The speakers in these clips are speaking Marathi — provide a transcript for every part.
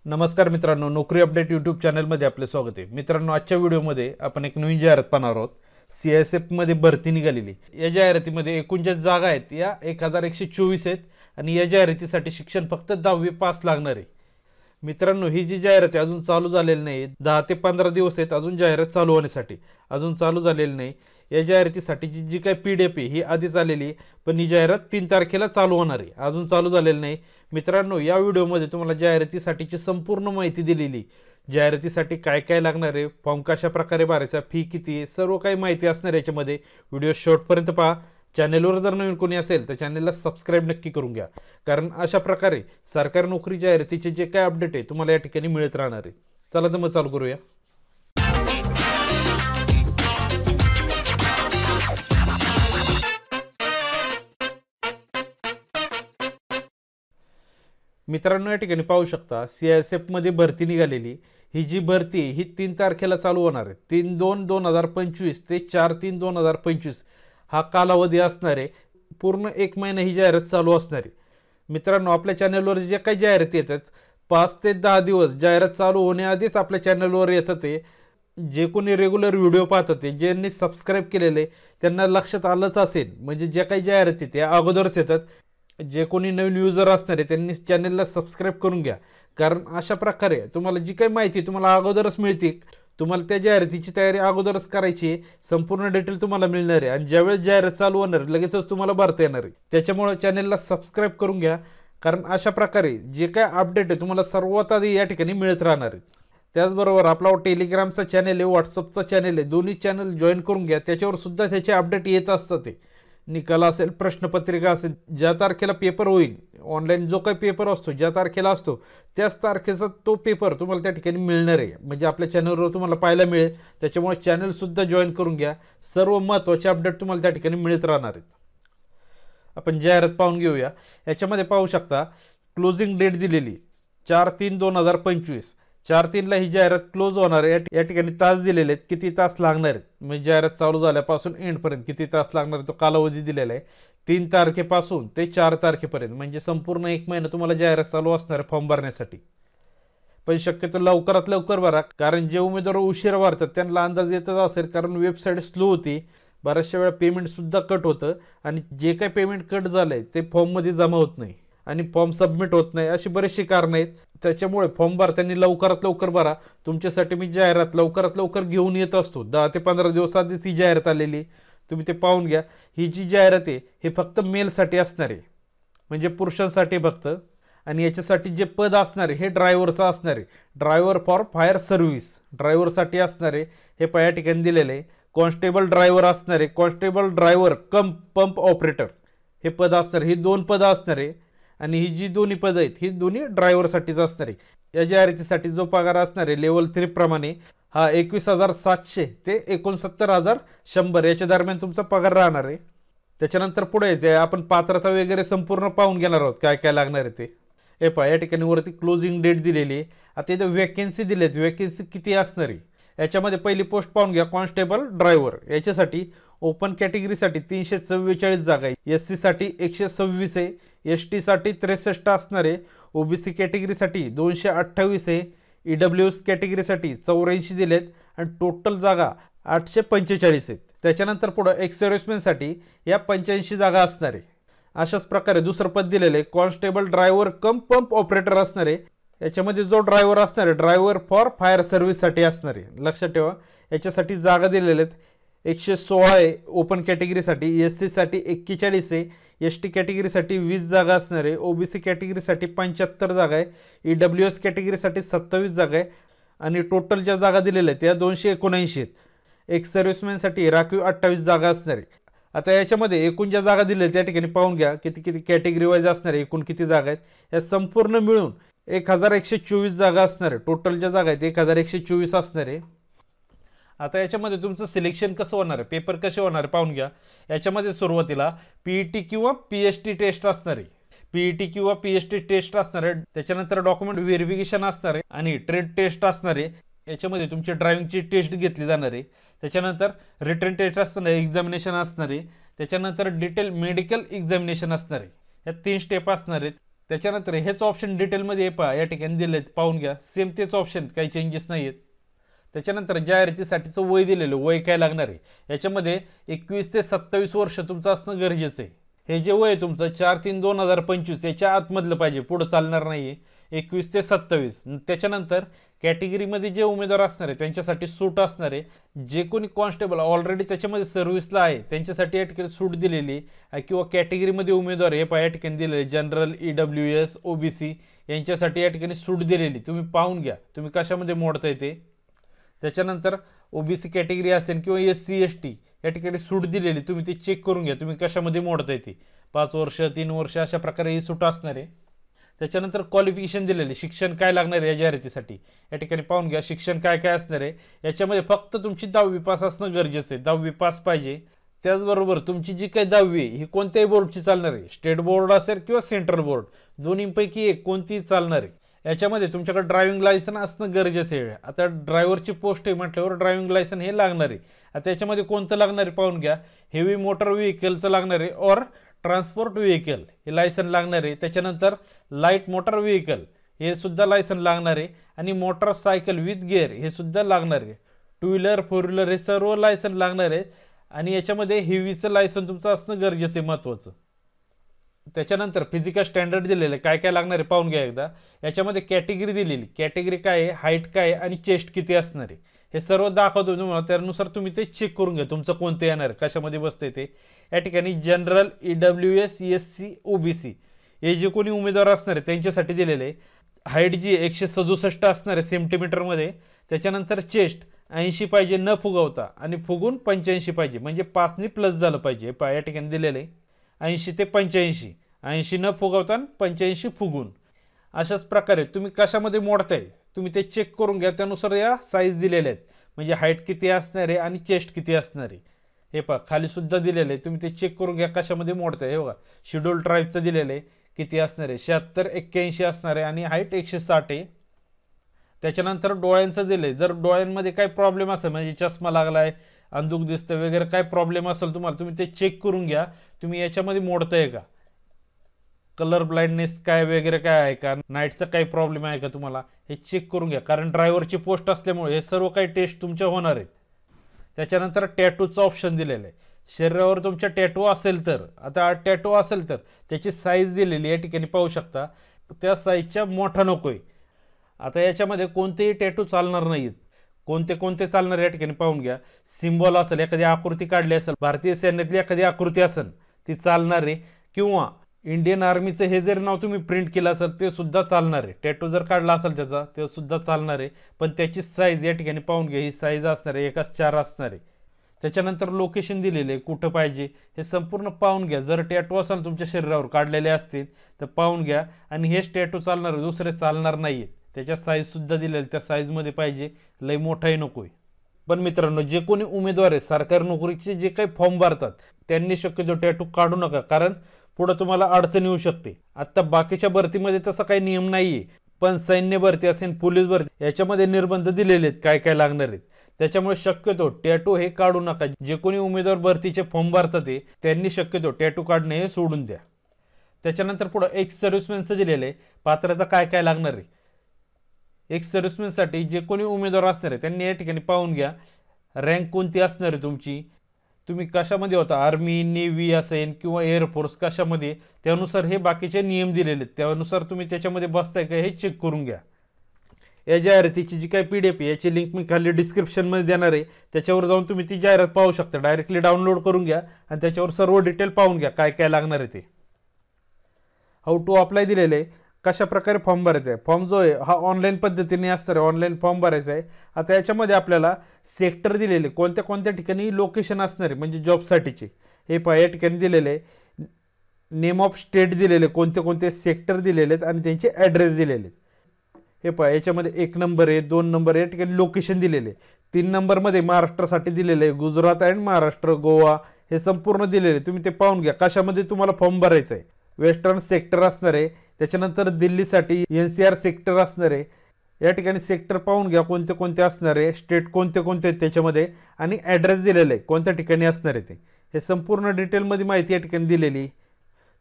नमस्कार मित्रांनो, नोकरी अपडेट यूट्यूब चॅनलमध्ये आपले स्वागत आहे. मित्रांनो, आजच्या व्हिडिओमध्ये आपण एक नवीन जाहिरात पाहणार आहोत. CISF भरती निघालेली. या जाहिरातीमध्ये एकूण ज्या जागा आहेत या 1124 आहेत आणि या जाहिरातीसाठी शिक्षण फक्त 10वी पास लागणार आहे. मित्रांनो, ही जी जाहिरात आहे अजून चालू झालेली नाही. 10 ते 15 दिवस आहेत अजून जाहिरात चालू होण्यासाठी, अजून चालू झालेली नाही. या जाहिरातीसाठी जी काही PDF आहे ही आधीच आलेली, पण ही जाहिरात 3 तारखेला चालू होणार आहे, अजून चालू झालेली नाही. मित्रांनो, या व्हिडिओमध्ये तुम्हाला जाहिरातीसाठीची संपूर्ण माहिती दिलेली. जाहिरातीसाठी काय काय लागणार आहे, फॉर्म कशा प्रकारे भरायचा, फी किती आहे, सर्व काही माहिती असणार याच्यामध्ये. व्हिडिओ शेवटपर्यंत पहा. चॅनलवर जर नवीन कोणी असेल तर चॅनलला सबस्क्राईब नक्की करून घ्या, कारण अशा प्रकारे सरकारी नोकरी जाहिरातीचे जे काय अपडेट आहे तुम्हाला या ठिकाणी मिळत राहणार आहे. चला तर मग चालू करूया. मित्रांनो, या ठिकाणी पाहू शकता CISF भरती निघालेली. ही जी भरती ही 3 तारखेला चालू होणार आहे. 3/2/2025 ते 4/3/2025 हा कालावधी असणार आहे. पूर्ण 1 महिना ही जाहिरात चालू असणार आहे. मित्रांनो, आपल्या चॅनलवर जे काही जाहिराती येतात 5 ते 10 दिवस जाहिरात चालू होण्याआधीच आपल्या चॅनलवर येतं. ते जे कोणी रेग्युलर व्हिडिओ पाहतात ते ज्यांनी सबस्क्राईब केलेले त्यांना लक्षात आलंच असेल. म्हणजे जे काही जाहिराती त्या अगोदरच येतात. जे कोणी नवीन युजर असणार आहे त्यांनी चॅनलला सबस्क्राईब करून घ्या, कारण अशा प्रकारे तुम्हाला जी काही माहिती तुम्हाला अगोदरच मिळते. तुम्हाला त्या जाहिरातीची तयारी अगोदरच करायची आहे. संपूर्ण डिटेल तुम्हाला मिळणार आहे आणि ज्यावेळेस जाहिरात चालू होणार लगेचच तुम्हाला भरता येणार आहे. त्याच्यामुळे चॅनलला सबस्क्राईब करून घ्या, कारण अशा प्रकारे जे काय अपडेट आहे तुम्हाला सर्वात आधी या ठिकाणी मिळत राहणार आहे. त्याचबरोबर आपला टेलिग्रामचा चॅनल आहे, व्हॉट्सअपचा चॅनल आहे, दोन्ही चॅनल जॉईन करून घ्या. त्याच्यावर सुद्धा त्याचे अपडेट येत असतात. ते निकाल असेल, प्रश्नपत्रिका असेल, ज्या तारखेला पेपर होईल, ऑनलाईन जो काही पेपर असतो ज्या तारखेला असतो त्याच तारखेचा तो पेपर तुम्हाला त्या ठिकाणी मिळणार आहे. म्हणजे आपल्या चॅनलवर तुम्हाला पाहायला मिळेल. त्याच्यामुळे चॅनलसुद्धा जॉईन करून घ्या. सर्व महत्त्वाचे अपडेट तुम्हाला त्या ठिकाणी मिळत राहणार आहेत. आपण जाहिरात पाहून घेऊया. याच्यामध्ये पाहू शकता क्लोजिंग डेट दिलेली 4/3/2025. 4/3ला ही जाहिरात क्लोज होणार आहे. या ठिकाणी तास दिलेले आहेत, किती तास लागणार आहेत. म्हणजे जाहिरात चालू झाल्यापासून एंडपर्यंत किती तास लागणार आहे तो कालावधी दिलेला आहे. 3 तारखेपासून ते 4 तारखेपर्यंत, म्हणजे संपूर्ण 1 महिना तुम्हाला जाहिरात चालू असणार आहे फॉर्म भरण्यासाठी. पण शक्यतो लवकरात लवकर भरा, कारण जे उमेदवार उशिरा भरतात त्यांना अंदाज येतच असेल, कारण वेबसाईट स्लो होती. बऱ्याचशा वेळा पेमेंटसुद्धा कट होतं आणि जे काही पेमेंट कट झालं आहे ते फॉर्ममध्ये जमा होत नाही आणि फॉर्म सबमिट होत नाही. अशी बरीचशी कारणं आहेत. त्याच्यामुळे फॉर्म भरताना लवकरात लवकर भरा. तुमच्यासाठी मी जाहिरात लवकरात लवकर घेऊन येत असतो. 10 ते 15 दिवस आधीच ही जाहिरात आलेली, तुम्ही ते पाहून घ्या. ही जी जाहिरात आहे हे फक्त मेलसाठी असणार आहे, म्हणजे पुरुषांसाठी फक्त. आणि याच्यासाठी जे पद असणार आहे हे ड्रायव्हरचं असणार आहे. ड्रायव्हर फॉर फायर सर्व्हिस ड्रायव्हरसाठी असणार आहे. हे या ठिकाणी दिलेलं आहे. कॉन्स्टेबल ड्रायव्हर असणार आहे. कॉन्स्टेबल ड्रायव्हर कम पंप ऑपरेटर हे पद असणार आहे. ही 2 पदं असणार आहे. आणि ही जी दोन्ही पदं आहेत ही दोन्ही ड्रायव्हरसाठीच असणार आहे. या जाहिरातीसाठी जो पगार असणार आहे लेवल 3 प्रमाणे हा 21,700 ते 69,100 याच्या दरम्यान तुमचा पगार राहणार आहे. त्याच्यानंतर पुढे यायचं आहे. आपण पात्रता वगैरे संपूर्ण पाहून घेणार आहोत काय काय लागणार आहे ते. हे पहा, या ठिकाणी वरती क्लोजिंग डेट दिलेली आहे. आता इथं वॅकेन्सी दिली आहेत. वॅकेन्सी किती असणार आहे याच्यामध्ये पहिली पोस्ट पाहून घ्या. कॉन्स्टेबल ड्रायव्हर याच्यासाठी ओपन कॅटेगरीसाठी 344 जागा आहे. SC साठी 126 आहे. ST साठी 63 असणार आहे. OBC कॅटेगरीसाठी 228 आहे. EWS कॅटेगरीसाठी 84 दिलेत आणि टोटल जागा 845 आहेत. त्याच्यानंतर पुढं एक्स सर्व्हिसमॅनसाठी या 85 जागा असणार आहे. अशाच प्रकारे दुसरं पद दिलेलं आहे कॉन्स्टेबल ड्रायव्हर कम पंप ऑपरेटर असणार आहे. याच्यामध्ये जो ड्रायव्हर असणार आहे ड्रायव्हर फॉर फायर सर्व्हिससाठी असणार आहे. लक्षात ठेवा, याच्यासाठी जागा दिलेल्या आहेत. 116 आहे ओपन कॅटेगरीसाठी. SC साठी 41 आहे. ST कॅटेगरीसाठी 20 जागा असणार आहे. OBC कॅटेगरीसाठी 75 जागा आहे. EWS कॅटेगरीसाठी 27 जागा आहे आणि टोटल ज्या जागा दिलेल्या आहेत त्या 279 आहेत. एक्स सर्व्हिसमॅनसाठी राखीव 28 जागा असणार आहे. आता याच्यामध्ये एकूण ज्या जागा दिल्या त्या ठिकाणी पाहून घ्या किती किती कॅटेगरी वाईज असणार आहे, एकूण किती जागा आहेत. या संपूर्ण मिळून 1124 जागा असणार आहे. टोटल ज्या जागा आहेत 1124 असणार आहे. आता याच्यामध्ये तुमचं सिलेक्शन कसं होणार आहे, पेपर कसे होणार आहे पाहून घ्या. याच्यामध्ये सुरुवातीला PET किंवा PST टेस्ट असणार आहे. PET किंवा PST टेस्ट असणार आहे. त्याच्यानंतर डॉक्युमेंट व्हेरिफिकेशन असणार आहे आणि ट्रेड टेस्ट असणार आहे. याच्यामध्ये तुमची ड्रायव्हिंगची टेस्ट घेतली जाणार आहे. त्याच्यानंतर रिटर्न टेस्ट असणार आहे, एक्झामिनेशन असणार आहे. त्याच्यानंतर डिटेल मेडिकल एक्झामिनेशन असणार आहे. या 3 स्टेप असणार आहेत. त्याच्यानंतर हेच ऑप्शन डिटेलमध्ये पहा या ठिकाणी दिले आहेत, पाहून घ्या. सेम तेच ऑप्शन, काही चेंजेस नाही आहेत. त्याच्यानंतर जाहिरातीसाठीचं वय दिलेलं, वय काय लागणार आहे याच्यामध्ये 21 ते 27 वर्ष तुमचं असणं गरजेचं आहे. हे जे वय आहे तुमचं 4/3/2025 याच्या आतमधलं पाहिजे, पुढं चालणार नाही आहे. 21 ते 27. त्याच्यानंतर कॅटेगरीमध्ये जे उमेदवार असणार आहे त्यांच्यासाठी सूट असणार आहे. जे कोणी कॉन्स्टेबल ऑलरेडी त्याच्यामध्ये सर्व्हिसला आहे त्यांच्यासाठी या ठिकाणी सूट दिलेली आहे, किंवा कॅटेगरीमध्ये उमेदवार हे या ठिकाणी दिलेले जनरल, EWS, OBC यांच्यासाठी या ठिकाणी सूट दिलेली. तुम्ही पाहून घ्या तुम्ही कशामध्ये मोडताय ते. त्याच्यानंतर OBC कॅटेगरी असेल किंवा SC ST या ठिकाणी सूट दिलेली, तुम्ही ते चेक करून घ्या तुम्ही कशामध्ये मोडताय ते. 5 वर्ष 3 वर्ष अशा प्रकारे ही सूट असणार आहे. त्याच्यानंतर क्वालिफिकेशन दिलेले, शिक्षण काय लागणार आहे या जाहिरातीसाठी या ठिकाणी पाहून घ्या. शिक्षण काय काय असणार आहे याच्यामध्ये फक्त तुमची 10वी पास असणं गरजेचं आहे, 10वी पास पाहिजे. त्याचबरोबर तुमची जी काही 10वी आहे ही कोणत्याही बोर्डची चालणार आहे, स्टेट बोर्ड असेल किंवा सेंट्रल बोर्ड, दोन्हीपैकी एक कोणतीही चालणार आहे. याच्यामध्ये तुमच्याकडे ड्रायव्हिंग लायसन असणं गरजेचं आहे. आता ड्रायव्हरची पोस्ट आहे म्हटल्यावर ड्रायव्हिंग लायसन हे लागणार आहे. आता याच्यामध्ये कोणतं लागणार आहे पाहून घ्या. हेवी मोटर व्हेकलचं लागणार आहे, और ट्रान्सपोर्ट व्हेकल हे लायसन लागणार आहे. त्याच्यानंतर लाईट मोटर व्हेकल हे सुद्धा लायसन लागणार आहे, आणि मोटरसायकल विथ गिअर हे सुद्धा लागणार आहे. 2 व्हीलर 4 व्हीलर हे सर्व लायसन लागणार आहे, आणि याच्यामध्ये हेवीचं लायसन तुमचं असणं गरजेचं आहे, महत्त्वाचं. त्याच्यानंतर फिजिकल स्टँडर्ड दिलेलं काय काय लागणार आहे पाहून घ्या एकदा. याच्यामध्ये कॅटेगरी दिलेली, कॅटेगरी काय आहे, हाईट काय आहे, आणि चेस्ट किती असणार आहे हे सर्व दाखवतो तुम्हाला. त्यानुसार तुम्ही ते चेक करून घ्या तुमचं कोणतं येणार आहे, कशामध्ये बसतंय ते. या ठिकाणी जनरल, EWS, SC, OBC हे जे कोणी उमेदवार असणार आहे त्यांच्यासाठी दिलेले. हाईट जी 167 असणार आहे सेंटीमीटरमध्ये. त्याच्यानंतर चेस्ट 80 पाहिजे न फुगवता, आणि फुगून 85 पाहिजे, म्हणजे 5 प्लस झालं पाहिजे. या ठिकाणी दिलेले 80 ते 85, 80 न फुगवता 85 फुगून. अशाच प्रकारे तुम्ही कशामध्ये मोडताय तुम्ही ते चेक करून घ्या. त्यानुसार या साईज दिलेल्या आहेत, म्हणजे हाईट किती असणार आहे आणि चेस्ट किती असणार आहे हे पहा. खाली सुद्धा दिलेलं आहे, तुम्ही ते चेक करून घ्या कशामध्ये मोडताय. हे बघा शेड्यूल ट्राईबचं दिलेलं आहे, किती असणार आहे, 76, 81 असणार आहे, आणि हाईट 160 आहे. त्याच्यानंतर डोळ्यांचं दिलं आहे. जर डोळ्यांमध्ये काही प्रॉब्लेम असेल, म्हणजे चष्मा लागला आहे, अंधुक दिसतं वगैरे काय प्रॉब्लेम असेल तुम्हाला, तुम्ही ते चेक करून घ्या तुम्ही याच्यामध्ये मोडताय का. कलर ब्लाइंडनेस काय वगैरे काय आहे का, नाईटचा काही प्रॉब्लेम आहे का तुम्हाला, हे चेक करून घ्या. कारण ड्रायव्हरची पोस्ट असल्यामुळे हे सर्व काही टेस्ट तुमच्या होणार आहेत. त्याच्यानंतर टॅटूचं ऑप्शन दिलेलं आहे. शरीरावर तुमच्या टॅटू असेल तर, आता टॅटू असेल तर त्याची साईज दिलेली या ठिकाणी पाहू शकता. त्या साईजच्या मोठा नको आहे. आता याच्यामध्ये कोणतेही टॅटू चालणार नाहीत. कोणते कोणते चालणार या ठिकाणी पाहून घ्या. सिम्बॉल असेल, एखादी आकृती काढली असेल, भारतीय सैन्यातली एखादी आकृती असेल ती चालणार आहे, किंवा इंडियन आर्मीचं हे जर नाव तुम्ही प्रिंट केलं असेल ते सुद्धा चालणार आहे. टॅटू जर काढला असेल त्याचा ते सुद्धा चालणार आहे. पण त्याची साईज या ठिकाणी पाहून घ्या, ही साईज असणार आहे 1:4 असणार आहे. त्याच्यानंतर लोकेशन दिलेलं आहे, कुठं पाहिजे हे संपूर्ण पाहून घ्या. जर टॅटू असेल तुमच्या शरीरावर काढलेले असतील तर पाहून घ्या, आणि हेच टॅटू चालणार आहे, दुसरे चालणार नाही आहेत. त्याच्या साईजसुद्धा दिलेलं, त्या साईजमध्ये पाहिजे, लई मोठाही नको आहे. पण मित्रांनो, जे कोणी उमेदवार आहे सरकारी नोकरीचे जे काही फॉर्म भरतात त्यांनी शक्यतो टॅटू काढू नका, कारण पुढे तुम्हाला अडचण येऊ शकते. आता बाकीच्या भरतीमध्ये तसा काही नियम नाही आहे, पण सैन्य भरती असेल, पोलीस भरती याच्यामध्ये निर्बंध दिलेले आहेत काय काय लागणार आहेत. त्याच्यामुळे शक्यतो टॅटू हे काढू नका. जे कोणी उमेदवार भरतीचे फॉर्म भरतात त्यांनी शक्यतो टॅटू काढणे हे सोडून द्या. त्याच्यानंतर पुढे एक्स सर्व्हिसमॅनचं दिलेलं आहे, पात्रता काय काय लागणार आहे. एक्स सर्व्हिसमॅनसाठी जे कोणी उमेदवार असणार आहे त्यांनी या ठिकाणी पाहून घ्या रँक कोणती असणार आहे तुमची, तुम्ही कशामध्ये होता, आर्मी, नेव्ही असेल किंवा एअरफोर्स कशामध्ये, त्यानुसार हे बाकीचे नियम दिलेले आहेत, त्यानुसार तुम्ही त्याच्यामध्ये बसताय का हे चेक करून घ्या. या जाहिरातीची जी काही PDF आहे याची लिंक मी खाली डिस्क्रिप्शनमध्ये देणार आहे, त्याच्यावर जाऊन तुम्ही ती जाहिरात पाहू शकता. डायरेक्टली डाउनलोड करून घ्या आणि त्याच्यावर सर्व डिटेल पाहून घ्या काय काय लागणार आहे ते. हाऊ टू अप्लाय दिलेलं आहे, कशा प्रकारे फॉर्म भरायचा आहे. फॉर्म जो आहे हा ऑनलाईन पद्धतीने असणार आहे, ऑनलाईन फॉर्म भरायचा आहे. आता याच्यामध्ये आपल्याला सेक्टर दिलेले, कोणत्या कोणत्या ठिकाणी लोकेशन असणार आहे म्हणजे जॉबसाठीचे हे या ठिकाणी दिलेले आहे. नेम ऑफ स्टेट दिलेले, कोणते कोणते सेक्टर दिलेले आहेत आणि त्यांचे ॲड्रेस दिलेले आहेत. हे याच्यामध्ये 1 नंबर आहे, 2 नंबर या ठिकाणी लोकेशन दिलेले. 3 नंबरमध्ये महाराष्ट्रासाठी दिलेलं आहे, गुजरात अँड महाराष्ट्र, गोवा हे संपूर्ण दिलेले. तुम्ही ते पाहून घ्या कशामध्ये तुम्हाला फॉर्म भरायचा आहे. वेस्टर्न सेक्टर असणार आहे. त्याच्यानंतर दिल्लीसाठी NCR सेक्टर असणार आहे. या ठिकाणी सेक्टर पाहून घ्या कोणते कोणते असणार आहे, स्टेट कोणते कोणते आहेत त्याच्यामध्ये, आणि ॲड्रेस दिलेलं आहे कोणत्या ठिकाणी असणार आहे ते. हे संपूर्ण डिटेलमध्ये माहिती या ठिकाणी दिलेली.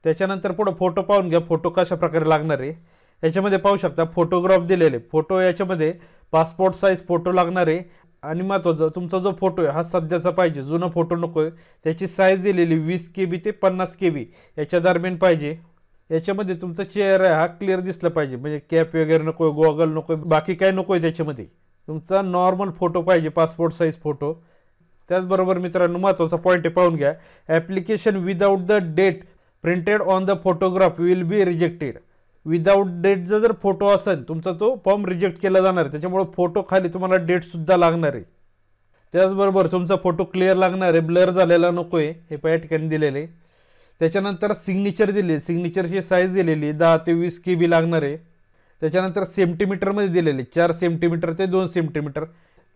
त्याच्यानंतर पुढे फोटो पाहून घ्या, फोटो कशा प्रकारे लागणार आहे। याच्यामध्ये पाहू शकता फोटोग्राफ दिलेले, फोटो याच्यामध्ये पासपोर्ट साईज फोटो लागणार आहे। आणि महत्त्वाचं, तुमचा जो फोटो आहे हा सध्याचा पाहिजे, जुना फोटो नको आहे। त्याची साईज दिलेली 20 KB ते 50 KB याच्या दरम्यान पाहिजे। याच्यामध्ये तुमचा चेहरा हा क्लिअर दिसला पाहिजे, म्हणजे कॅप वगैरे नको आहे, गॉगल नको आहे, बाकी काय नको आहे। त्याच्यामध्ये तुमचा नॉर्मल फोटो पाहिजे, पासपोर्ट साईज फोटो। त्याचबरोबर मित्रांनो महत्त्वाचा पॉईंट आहे, पाहून घ्या, application without the date printed on the photograph will be rejected. Without डेटचा जर फोटो असेल तुमचा, तो फॉर्म रिजेक्ट केला जाणार आहे। त्याच्यामुळे फोटो खाली तुम्हाला डेटसुद्धा लागणार आहे। त्याचबरोबर तुमचा फोटो क्लिअर लागणार आहे, ब्लर झालेला नको आहे, हे पण या ठिकाणी दिलेले। त्याच्यानंतर सिग्नेचर दिले, सिग्नेचरची साईज दिलेली 10 ते 20 KB लागणार आहे। त्याच्यानंतर सेंटीमीटरमध्ये दिलेले 4 सेंटीमीटर ते 2 सेंटीमीटर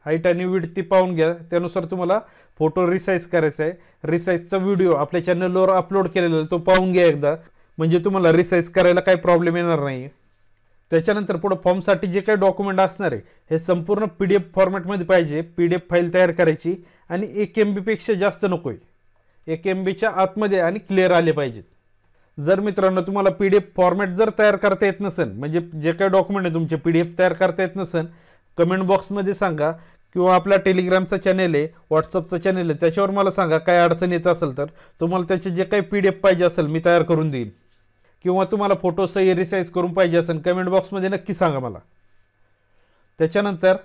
हाईट आणि विड्थ ती पाहून घ्या। त्यानुसार तुम्हाला फोटो रिसाईज करायचा आहे। रिसाईजचा व्हिडिओ आपल्या चॅनलवर अपलोड केलेला आहे, तो पाहून घ्या एकदा, म्हणजे तुम्हाला रिसाईज करायला काही प्रॉब्लेम येणार नाही। त्याच्यानंतर पुढे फॉर्मसाठी जे काही डॉक्युमेंट असणार आहे हे संपूर्ण PDF फॉर्मॅटमध्ये पाहिजे। PDF फाईल तयार करायची आणि 1 MB पेक्षा जास्त नको आहे, 1 MBच्या आतमध्ये आणि क्लिअर आले पाहिजेत। जर मित्रांनो तुम्हाला PDF फॉर्मॅट जर तयार करता येत नसेल, म्हणजे जे काही डॉक्युमेंट आहे तुमचे PDF तयार करता येत नसेल, कमेंट बॉक्समध्ये सांगा, किंवा आपला टेलिग्रामचा चॅनल आहे, व्हॉट्सअपचा चॅनल आहे, त्याच्यावर मला सांगा काय अडचण येत असेल तर तुम्हाला त्याचे जे काही PDF पाहिजे असेल मी तयार करून देईन। किंवा तुम्हाला फोटो सही रिसाईज करून पाहिजे असेल कमेंट बॉक्समध्ये नक्की सांगा मला। त्याच्यानंतर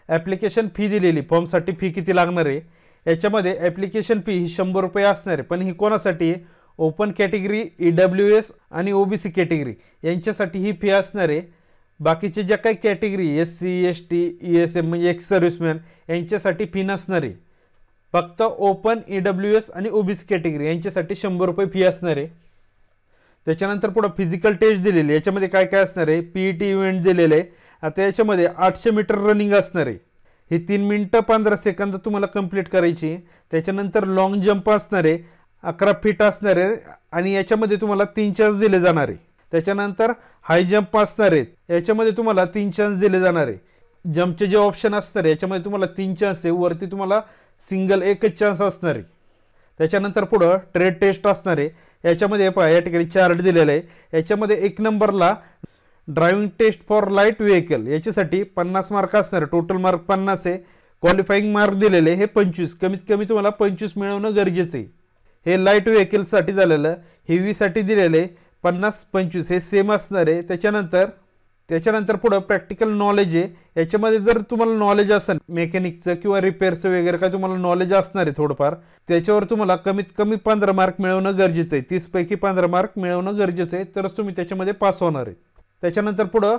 ॲप्लिकेशन फी दिलेली, फॉर्मसाठी फी किती लागणार आहे। याच्यामध्ये ॲप्लिकेशन फी ही 100 रुपये असणार आहे, पण ही कोणासाठी आहे, ओपन कॅटेगरी, EWS आणि OBC कॅटेगरी यांच्यासाठी ही फी असणार आहे। बाकीचे ज्या काही कॅटेगरी SC ST ESM म्हणजे एक्स सर्व्हिसमॅन यांच्यासाठी फी नसणार आहे। फक्त ओपन, EWS आणि OBC कॅटेगरी यांच्यासाठी 100 रुपये फी असणार आहे। त्याच्यानंतर पुढे फिजिकल टेस्ट दिलेली, याच्यामध्ये काय काय असणार आहे, PET इव्हेंट दिलेले आहे। आता याच्यामध्ये 800 मीटर रनिंग असणार आहे, ही 3 मिनिटं 15 सेकंद तुम्हाला कंप्लीट करायची। त्याच्यानंतर लॉंग जंप असणार आहे, 11 फीट असणार आहे आणि याच्यामध्ये तुम्हाला 3 चान्स दिले जाणार आहे। त्याच्यानंतर हाय जंप असणार आहे, याच्यामध्ये तुम्हाला 3 चान्स दिले जाणार आहे। जंपचे जे ऑप्शन असणार आहे याच्यामध्ये तुम्हाला 3 चान्स आहे, वरती तुम्हाला सिंगल एकच चान्स असणार आहे। त्याच्यानंतर पुढं ट्रेड टेस्ट असणार आहे, याच्यामध्ये पहा या ठिकाणी चार्ट दिलेला आहे। याच्यामध्ये 1 नंबरला driving test for light vehicle याच्यासाठी 50 मार्क असणार, टोटल मार्क 50 आहे। क्वालिफाईंग मार्क दिलेले हे 25, कमीत कमी तुम्हाला 25 मिळवणं गरजेचं आहे। हे लाईट व्हेकलसाठी झालेलं, हेवीसाठी दिलेले 50 25 हे सेम असणार आहे। त्याच्यानंतर पुढं प्रॅक्टिकल नॉलेज आहे, याच्यामध्ये जर तुम्हाला नॉलेज असेल मेकॅनिकचं किंवा रिपेअरचं वगैरे काय तुम्हाला नॉलेज असणार आहे थोडंफार, त्याच्यावर तुम्हाला कमीत कमी 15 मार्क मिळवणं गरजेचं आहे। 30 पैकी 15 मार्क मिळवणं गरजेचं आहे, तरच तुम्ही त्याच्यामध्ये पास होणार आहे। त्याच्यानंतर पुढं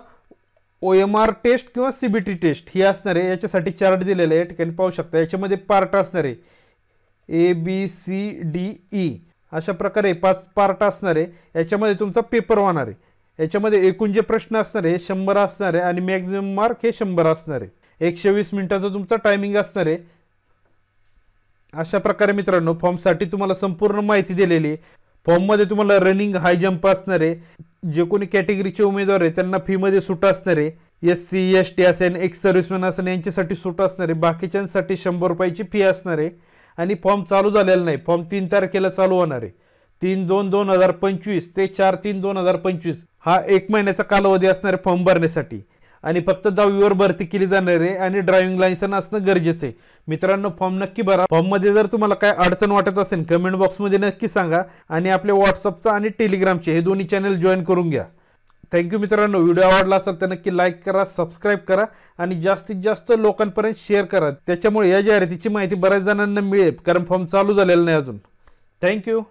OMR टेस्ट किंवा CBT टेस्ट ही असणार आहे, याच्यासाठी चार्ट दिलेला आहे, या ठिकाणी पाहू शकता। याच्यामध्ये पार्ट असणार आहे ABCDE अशा प्रकारे 5 पार्ट असणार आहे। याच्यामध्ये तुमचा पेपर होणार आहे। याच्यामध्ये एकूण जे प्रश्न असणार आहे 100 असणार आहे आणि मॅक्झिमम मार्क हे 100 असणार आहे। 120 मिनिटाचा तुमचा टायमिंग असणार आहे। अशा प्रकारे मित्रांनो फॉर्मसाठी तुम्हाला संपूर्ण माहिती दिलेली आहे। फॉर्ममध्ये तुम्हाला रनिंग, हाय जंप असणार आहे। जे कोणी कॅटेगरीचे उमेदवार आहे त्यांना फीमध्ये सूट असणार आहे। SC ST असेल, एक्स सर्व्हिसमॅन असेल यांच्यासाठी सूट असणार आहे। बाकीच्यांसाठी 100 रुपयाची फी असणार आहे। आणि फॉर्म चालू झालेला नाही, फॉर्म 3 तारखेला चालू होणार आहे। 3/2/2025 ते 4/3/2025 हा 1 महिन्याचा कालावधी असणार आहे फॉर्म भरण्यासाठी। आणि फक्त 10वीवर भरती केली जाणार आहे आणि ड्रायव्हिंग लायसन असणं गरजेचं आहे। मित्रांनो फॉर्म नक्की भरा। फॉर्ममध्ये जर तुम्हाला काय अडचण वाटत असेल कमेंट बॉक्समध्ये नक्की सांगा आणि आपल्या व्हॉट्सअपचा आणि टेलिग्रामचे हे दोन्ही चॅनल जॉईन करून घ्या। थँक्यू मित्रांनो, व्हिडिओ आवडला असेल तर नक्की लाईक करा, सबस्क्राईब करा आणि जास्तीत जास्त लोकांपर्यंत शेअर करा। त्याच्यामुळे या जाहिरातीची माहिती बऱ्याच जणांना मिळेल, कारण फॉर्म चालू झालेला नाही अजून। थँक्यू।